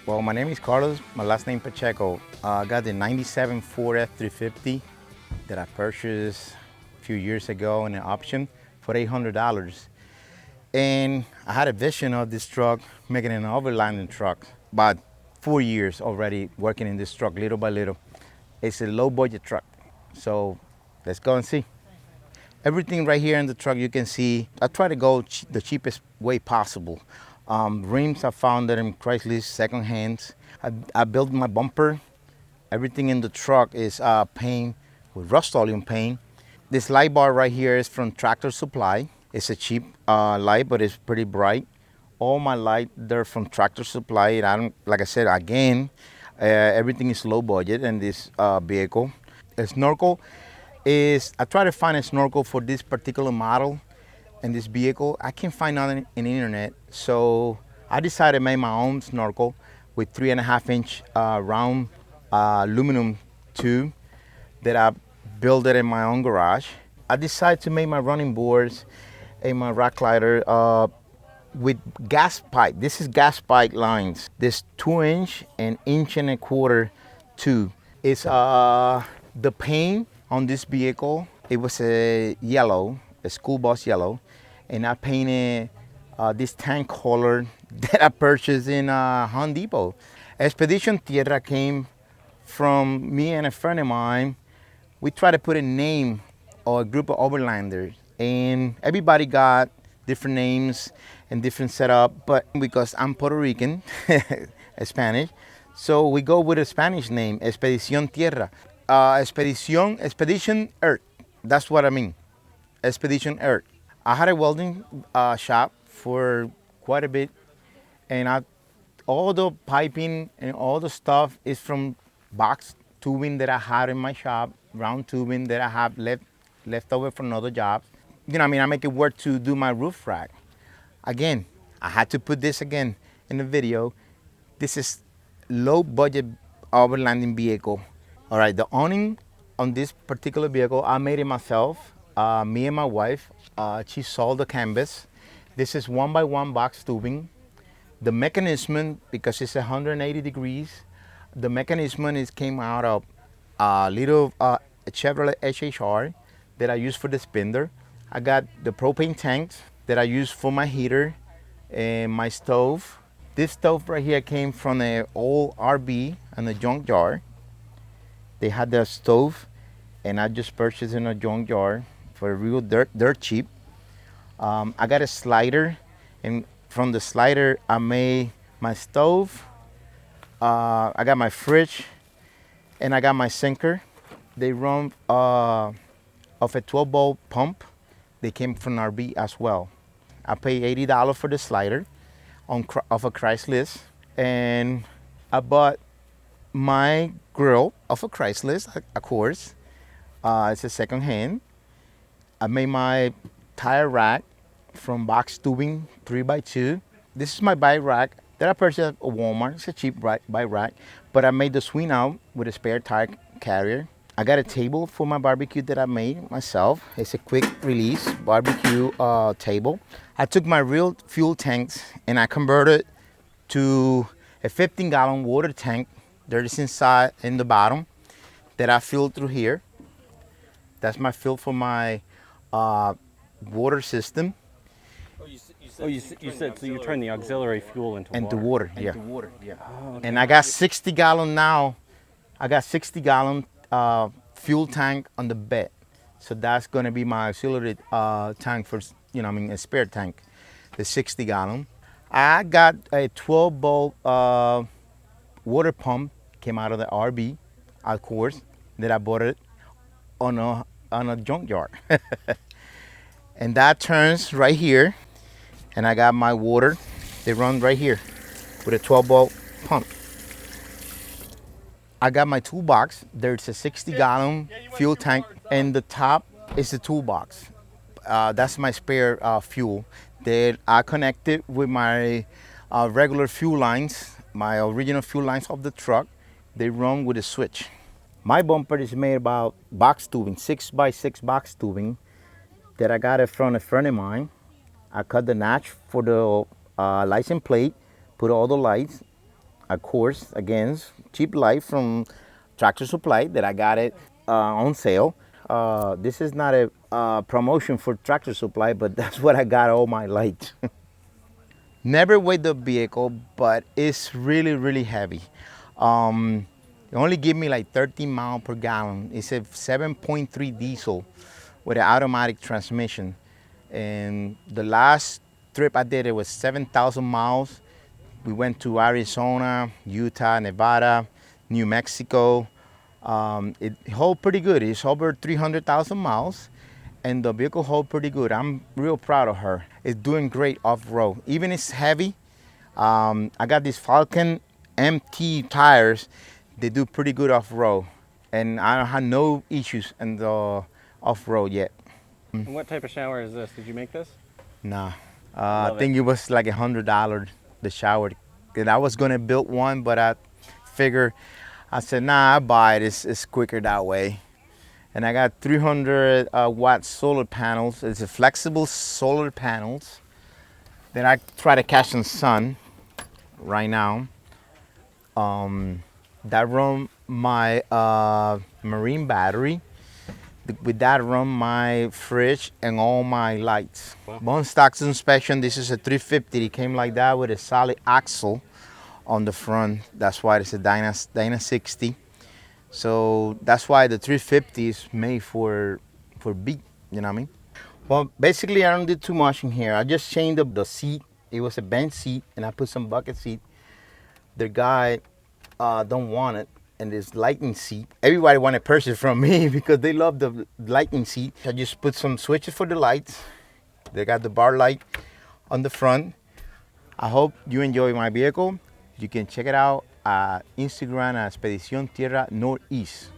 Well, my name is Carlos, my last name Pacheco. I got the 97 Ford F350 that I purchased a few years ago in an option for $800. And I had a vision of this truck, making an overlanding truck. About 4 years already working in this truck little by little. It's a low budget truck. So let's go and see. Everything right here in the truck you can see, I try to go the cheapest way possible. Rims I found that in Craigslist, second hands. I built my bumper. Everything in the truck is paint with Rust-Oleum paint. This light bar right here is from Tractor Supply. It's a cheap light, but it's pretty bright. All my light, they're from Tractor Supply. And I don't, like I said, again, everything is low budget in this vehicle. A snorkel is, I try to find a snorkel for this particular model and this vehicle. I can't find nothing in the internet. So I decided to make my own snorkel with 3.5-inch round aluminum tube that I built it in my own garage. I decided to make my running boards and my rock glider with gas pipe. This is gas pipe lines. This 2-inch and 1.25-inch tube. It's the paint on this vehicle. It was a yellow, a school bus yellow, and I painted this tank color that I purchased in Home Depot. Expedition Tierra came from me and a friend of mine. We tried to put a name or a group of overlanders, and everybody got different names and different setup, but because I'm Puerto Rican, Spanish, so we go with a Spanish name, Expedición Tierra. Expedition Earth, that's what I mean, Expedition Earth. I had a welding shop for quite a bit, and all the piping and all the stuff is from box tubing that I had in my shop, round tubing that I have left over from another job. You know, I mean, I make it work to do my roof rack. Again, I had to put this again in the video. This is low budget overlanding vehicle. All right, the awning on this particular vehicle, I made it myself. Me and my wife, she sold the canvas. This is 1x1 box tubing. The mechanism, because it's 180 degrees, the mechanism came out of a little Chevrolet HHR that I use for the spindle. I got the propane tanks that I use for my heater and my stove. This stove right here came from an old RV and a junkyard. They had the stove, and I just purchased in a junkyard for real dirt cheap. I got a slider, and from the slider I made my stove. I got my fridge, and I got my sinker. They run off a 12-volt pump. They came from RV as well. I paid $80 for the slider off of Craigslist, and I bought my grill off of Craigslist, of course. It's a second hand. I made my tire rack from box tubing 3x2. This is my bike rack that I purchased at Walmart. It's a cheap bike rack, but I made the swing out with a spare tire carrier. I got a table for my barbecue that I made myself. It's a quick release barbecue table. I took my real fuel tanks and I converted to a 15-gallon water tank. There is inside in the bottom that I filled through here. That's my fill for my water system. You said so you turn the auxiliary fuel into water. Yeah. Oh, okay. And I got 60-gallon now. I got 60-gallon fuel tank on the bed. So that's gonna be my auxiliary tank for, a spare tank, the 60-gallon. I got a 12-volt water pump, came out of the RV, of course, that I bought it on a junkyard. And that turns right here, and I got my water. They run right here with a 12-volt pump. I got my toolbox. There's a 60-gallon fuel tank, and the top is the toolbox. That's my spare fuel that I connected with my regular fuel lines, my original fuel lines of the truck. They run with a switch. My bumper is made about box tubing, 6x6 box tubing that I got it from a friend of mine. I cut the notch for the license plate, put all the lights. a course against cheap light from Tractor Supply that I got it on sale. This is not a promotion for Tractor Supply, but that's what I got all my lights. Never weighed the vehicle, but it's really, really heavy. It only give me like 13 miles per gallon. It's a 7.3 diesel with an automatic transmission. And the last trip I did, it was 7,000 miles. We went to Arizona, Utah, Nevada, New Mexico. It hold pretty good. It's over 300,000 miles, and the vehicle hold pretty good. I'm real proud of her. It's doing great off-road. Even it's heavy. I got these Falcon MT tires. They do pretty good off-road, and I don't have no issues in the off-road yet. And what type of shower is this? Did you make this? Nah, I Love think it. it was like $100 the shower. And I was gonna build one, but I figured, I said, nah, I buy it. It's quicker that way. And I got 300 watt solar panels. It's a flexible solar panels. Then I try to catch some sun right now. That run my marine battery. With that run my fridge and all my lights. Wow. Bone stocks inspection. This is a 350. It came like that with a solid axle on the front. That's why it's a Dyna 60. So that's why the 350 is made for beat. You know what I mean? Well, basically I don't do too much in here. I just changed up the seat. It was a bench seat, and I put some bucket seat. The guy don't want it, and this lightning seat. Everybody want to purchase from me because they love the lightning seat. I just put some switches for the lights. They got the bar light on the front. I hope you enjoy my vehicle. You can check it out at Instagram at Expedición Tierra Northeast.